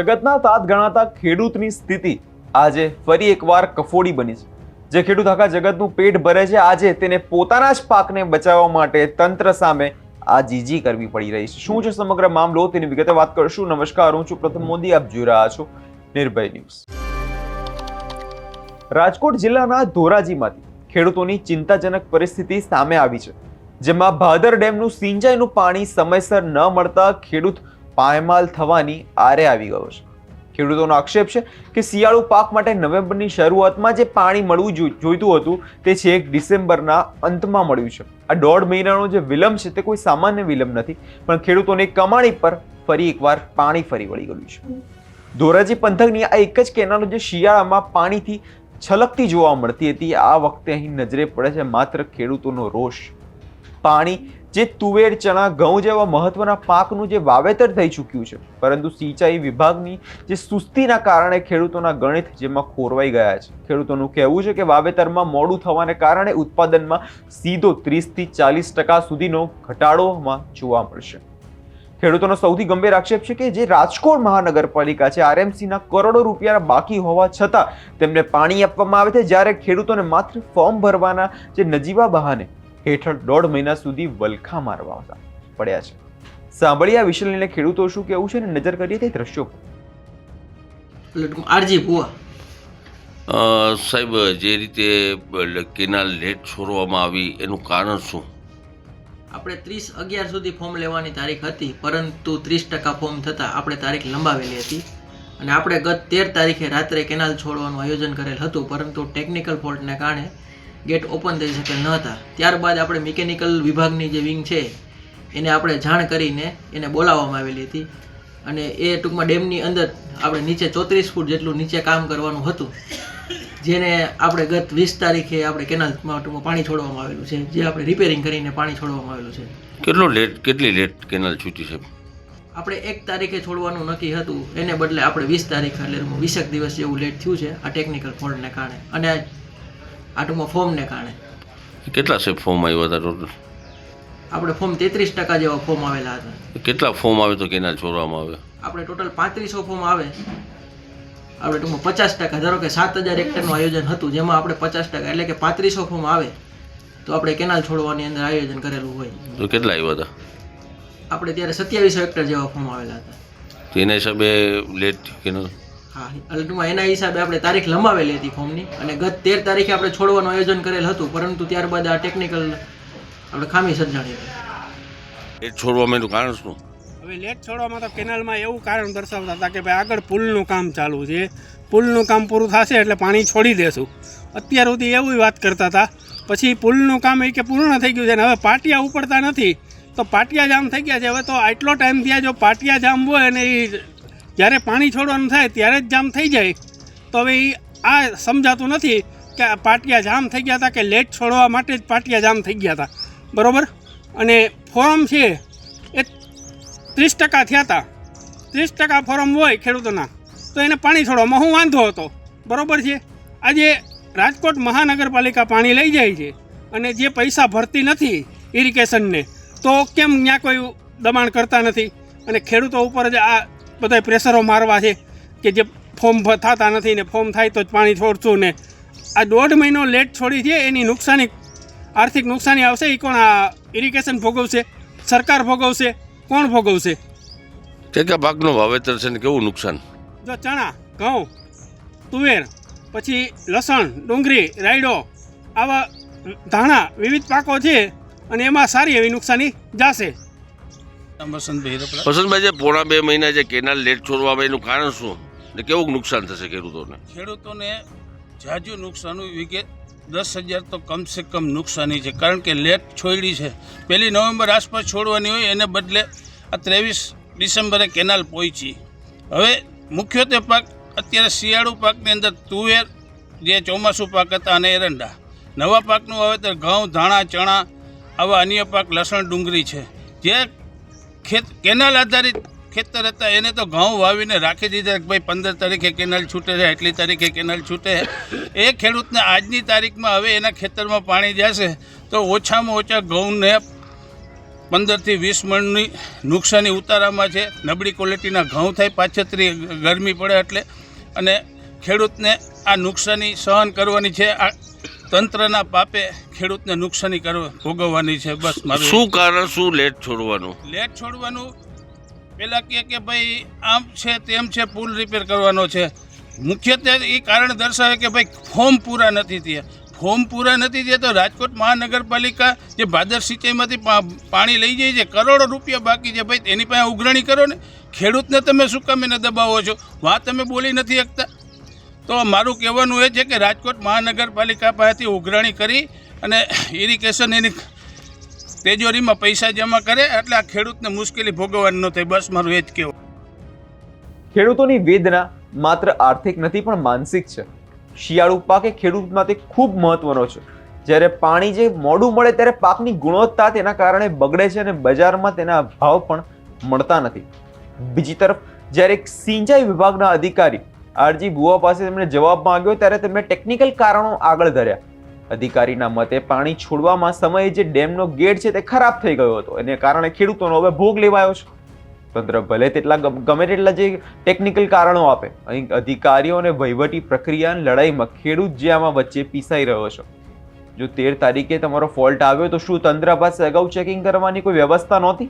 જગતના તાત ગણાતા ખેડૂતની સ્થિતિ આજે ફરી એકવાર કફોડી બની છે. જે ખેડૂત આખા જગતનું પેટ ભરે છે, આજે તેને પોતાના જ પાકને બચાવવા માટે તંત્ર સામે આજીજી કરવી પડી રહી છે. શું છે સમગ્ર મામલો, તેની વિગતે વાત કરશું. નમસ્કાર, હું છું પ્રથમ મોદી, આપ જોઈ રહ્યા છો નિર્ભય ન્યૂઝ. રાજકોટ જિલ્લાના ધોરાજીમાંથી ખેડૂતોની ચિંતાજનક પરિસ્થિતિ સામે આવી છે, જેમાં ભાદર ડેમનું સિંચાઈનું પાણી સમયસર ન મળતા ખેડૂત પાયમાલ થવાની આરે આવી ગયો છે. ખેડૂતોનો આક્ષેપ છે કે શિયાળુ પાક માટે નવેમ્બરની શરૂઆતમાં જે પાણી મળવું જોઈતું હતું તે છેક ડિસેમ્બરના અંતમાં મળ્યું છે. આ 1.5 મહિનાનો જે વિલંબ છે તે કોઈ સામાન્ય વિલંબ નથી, પણ ખેડૂતોની કમાણી પર ફરી એકવાર પાણી ફરી વળી ગયું છે. ધોરાજી પંથકની આ એક જ કેનાલ જે શિયાળામાં પાણીથી છલકતી જોવા મળતી હતી, આ વખતે અહીં નજરે પડે છે માત્ર ખેડૂતોનો રોષ. પાણી જે તુવેર, ચણા, ઘઉં જેવા મહત્વના પાકનું જે વાવેતર થઈ ચૂક્યું છે, પરંતુ સિંચાઈ વિભાગની જે સુસ્તીના કારણે ખેડૂતોના ગણિત જેમાં ખોરવાઈ ગયા છે. ખેડૂતોનું કહેવું છે કે વાવેતરમાં મોડું થવાને કારણે ઉત્પાદનમાં સીધો 30 થી 40% સુધીનો ઘટાડોમાં જોવા મળશે. ખેડૂતોનો સૌથી ગંભીર આક્ષેપ છે કે જે રાજકોટ મહાનગરપાલિકા છે, આરએમસીના કરોડો રૂપિયા બાકી હોવા છતાં તેમને પાણી આપવામાં આવે છે, જ્યારે ખેડૂતોને માત્ર ફોર્મ ભરવાના જે નજીવા બહાને હેઠળ 1.5 મહિના સુધી વલખા મારવા પડ્યા છે. સાંભળીએ આ વિષય લઈને ખેડૂતો શું કહેવું છે અને નજર કરીએ તે દ્રશ્યો પર. સાહેબ, જે રીતે કેનાલ લેટ છોડવામાં આવી એનું કારણ શું? આપણે 30/11 સુધી ફોર્મ લેવાની તારીખ હતી, પરંતુ 30% ફોર્મ થતાં આપણે તારીખ લંબાવેલી હતી અને આપણે ગત 13 તારીખે રાત્રે કેનાલ છોડવાનું આયોજન કરેલ હતું, પરંતુ ટેકનિકલ ફોલ્ટને કારણે ગેટ ઓપન થઈ શકેલ ન હતા. ત્યારબાદ આપણે મિકેનિકલ વિભાગની જે વિંગ છે એને આપણે જાણ કરીને એને બોલાવવામાં આવેલી હતી અને એ ટૂંકમાં ડેમની અંદર આપણે નીચે 34 ફૂટ જેટલું નીચે કામ કરવાનું હતું, જેને આપણે ગત 20 તારીખે આપણે કેનાલમાં ટૂંકમાં પાણી છોડવામાં આવેલું છે, જે આપણે રિપેરિંગ કરીને પાણી છોડવામાં આવેલું છે. કેટલી લેટ કેનાલ છૂટી છે? આપણે 1 તારીખે છોડવાનું નક્કી હતું, એને બદલે આપણે 20 તારીખ એટલે 20 દિવસ જેવું લેટ થયું છે આ ટેકનિકલ ફોલ્ટને કારણે અને આ ટૂંકમાં ફોર્મને કારણે. કેટલા છે ફોર્મ આવ્યા હતા ટોટલ? આપણે ફોર્મ 33% જેવા ફોર્મ આવેલા હતા. કેટલા ફોર્મ આવે તો કેનાલ છોડવામાં આવે? આપણે ટોટલ 3500 ફોર્મ આવે. આપણે ટૂંકમાં 50%, ધારો કે 7000 હેક્ટરનું આયોજન હતું, જેમાં આપણે 50% એટલે કે 3500 ફોર્મ આવે તો આપણે કેનાલ છોડવાની અંદર આયોજન કરેલું હોય. તો કેટલા આવ્યા હતા? આપણે ત્યારે 2700 હેક્ટર જેવા ફોર્મ આવેલા હતા. તેના હિસાબે લેટ કેનાલ? હા, એટલે ટૂંકમાં એના હિસાબે આપણે તારીખ લંબાવેલી હતી ફોર્મની અને ગત 13 તારીખે આપણે છોડવાનું આયોજન કરેલ હતું, પરંતુ ત્યારબાદ આ ટેકનિકલ આપણે ખામી સર્જાણી હતી. લેટ છોડવામાં એનું કારણ શું? હવે લેટ છોડવામાં તો કેનાલમાં એવું કારણ દર્શાવતા હતા કે ભાઈ આગળ પુલનું કામ ચાલુ છે, પુલનું કામ પૂરું થશે એટલે પાણી છોડી દેશું. અત્યાર સુધી એવી વાત કરતા હતા. પછી પુલનું કામ એ કે પૂર્ણ થઈ ગયું છે ને હવે પાટિયા ઉપડતા નથી, તો પાટિયા જામ થઈ ગયા છે. હવે તો આટલો ટાઈમ થયા, જો પાટિયા જામ હોય અને એ જ્યારે પાણી છોડવાનું થાય ત્યારે જ જામ થઈ જાય, તો હવે આ સમજાતું નથી કે પાટિયા જામ થઈ ગયા હતા કે લેટ છોડવા માટે જ પાટિયા જામ થઈ ગયા હતા, બરાબર. અને ફોરમ છે એ 30% થયા હતા. 30% ફોરમ હોય ખેડૂતોના તો એને પાણી છોડવામાં શું વાંધો હતો, બરાબર છે. આજે રાજકોટ મહાનગરપાલિકા પાણી લઈ જાય છે અને જે પૈસા ભરતી નથી ઇરિગેશનને, તો કેમ ત્યાં કોઈ દબાણ કરતા નથી અને ખેડૂતો ઉપર જ આ બધા પ્રેશરો મારવા છે કે જે ફોર્મ થતા નથી ને ફોર્મ થાય તો જ પાણી છોડશું ને. આ 1.5 મહિનો લેટ છોડી છે એની નુકસાની, આર્થિક નુકસાની આવશે. એ કોણ? આ ઇરિગેશન ભોગવશે? સરકાર ભોગવશે? કોણ ભોગવશે? કેટલા પાકનું વાવેતર છે ને કેવું નુકસાન? જો ચણા, ઘઉં, તુવેર, પછી લસણ, ડુંગળી, રાયડો, આવા ધાણા વિવિધ પાકો છે અને એમાં સારી એવી નુકસાની જશે. વસંતભાઈ, જે પોણા 2 મહિના જે કેનાલ લેટ છોડવામાં એનું કારણ શું ને કેવું નુકસાન થશે ખેડૂતોને? ખેડૂતોને જાજુ નુકસાન, વિગે 10,000 તો કમસે કમ નુકસાની છે, કારણ કે લેટ છોડી છે. 1 નવેમ્બર આસપાસ છોડવાની હોય, એને બદલે આ 23 ડિસેમ્બરે કેનાલ પહોંચી. હવે મુખ્યત્વે પાક અત્યારે શિયાળુ પાકની અંદર તુવેર જે ચોમાસું પાક હતા અને એરંડા. નવા પાકનું વાવેતર ઘઉં, ધાણા, ચણા, આવા અન્ય પાક લસણ, ડુંગળી છે. જે કેનાલ આધારિત ખેતર હતા એને તો ઘઉં વાવીને રાખી દીધા કે ભાઈ 15 તારીખે કેનાલ છૂટે છે, એટલી તારીખે કેનાલ છૂટે. એ ખેડૂતને આજની તારીખમાં હવે એના ખેતરમાં પાણી જશે તો ઓછામાં ઓછા ઘઉંને 15થી 20 મણની નુકસાની ઉતારામાં છે. નબળી ક્વોલિટીના ઘઉં થાય, પાછતરી ગરમી પડે એટલે, અને ખેડૂતને આ નુકસાની સહન કરવાની છે. આ તંત્રના પાપે ખેડૂતને નુકસાની ભોગવવાની છે. બસ મારું શું કારણ, શું લેટ છોડવાનું? લેટ છોડવાનું પેલા કે ભાઈ આમ છે તેમ છે, પુલ રિપેર કરવાનો છે. મુખ્યત્વે એ કારણ દર્શાવે કે ભાઈ ફોર્મ પૂરા નથી થયા. ફોર્મ પૂરા નથી થયા તો રાજકોટ મહાનગરપાલિકા જે ભાદર સિંચાઈમાંથી પાણી લઈ જાય છે, કરોડો રૂપિયા બાકી છે. ભાઈ એની પાસે ઉઘરાણી કરો ને. ખેડૂતને તમે શું કામ એને દબાવો છો? વાત તમે બોલી નથી શકતા. તો મારું કહેવાનું એ છે કે રાજકોટ મહાનગરપાલિકા પાસેથી ઉઘરાણી કરી અને ઇરિગેશન એની તેજોરીમાં પૈસા જમા કરે એટલે આ ખેડૂતને મુશ્કેલી ભોગવવાની ન થાય. બસ મારું એ જ કહેવું. ખેડૂતોની વેદના માત્ર આર્થિક નથી પણ માનસિક છે. શિયાળુ પાક એ ખેડૂત માટે ખૂબ મહત્વનો છે. જ્યારે પાણી જે મોડું મળે ત્યારે પાકની ગુણવત્તા તેના કારણે બગડે છે અને બજારમાં તેના ભાવ પણ મળતા નથી. બીજી તરફ જ્યારે એક સિંચાઈ વિભાગના અધિકારી આરજી બુવા પાસે તેમણે જવાબ માંગ્યો ત્યારે તેમણે ટેકનિકલ કારણો આગળ ધર્યા. અધિકારીના મતે પાણી છોડવામાં સમયે જે ડેમનો ગેટ છે તે ખરાબ થઈ ગયો હતો, એને કારણે ખેડૂતોનો હવે ભોગ લેવાયો છે. તંત્ર ભલે તેટલા ગમે તેટલા જે ટેકનિકલ કારણો આપે, અહીં અધિકારીઓ અને વહીવટી પ્રક્રિયાની લડાઈમાં ખેડૂત જે આમાં વચ્ચે પીસાઈ રહ્યો છે. જો 13 તારીખે તમારો ફોલ્ટ આવ્યો તો શું તંત્ર પાસે અગાઉ ચેકિંગ કરવાની કોઈ વ્યવસ્થા નહોતી?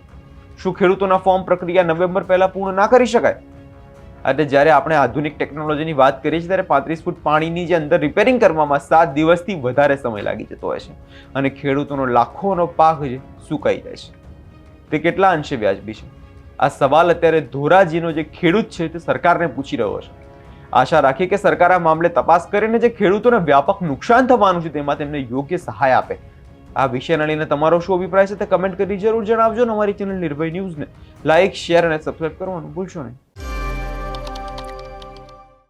શું ખેડૂતોના ફોર્મ પ્રક્રિયા નવેમ્બર પહેલા પૂર્ણ ના કરી શકાય? એટલે જ્યારે આપણે આધુનિક ટેકનોલોજીની વાત કરીએ છીએ ત્યારે 35 ફૂટ પાણીની જે અંદર રિપેરિંગ કરવામાં 7 દિવસથી વધારે સમય લાગી જતો હોય છે અને ખેડૂતોનો લાખોનો પાક જે સુકાઈ જાય છે. તે કેટલા અંશે વ્યાજબી છે? આ સવાલ અત્યારે ધોરાજીનો જે ખેડૂત છે તે સરકારને પૂછી રહ્યો છે. આશા રાખીએ કે સરકાર આ મામલે તપાસ કરીને જે ખેડૂતોને વ્યાપક નુકસાન થવાનું છે તેમાં તેમને યોગ્ય સહાય આપે. આ વિષયને લઈને તમારો શું અભિપ્રાય છે તે કમેન્ટ કરી જરૂર જણાવજો. અમારી ચેનલ નિર્ભય ન્યૂઝને લાઇક, શેર અને સબસ્ક્રાઇબ કરવાનું ભૂલશો નહીં.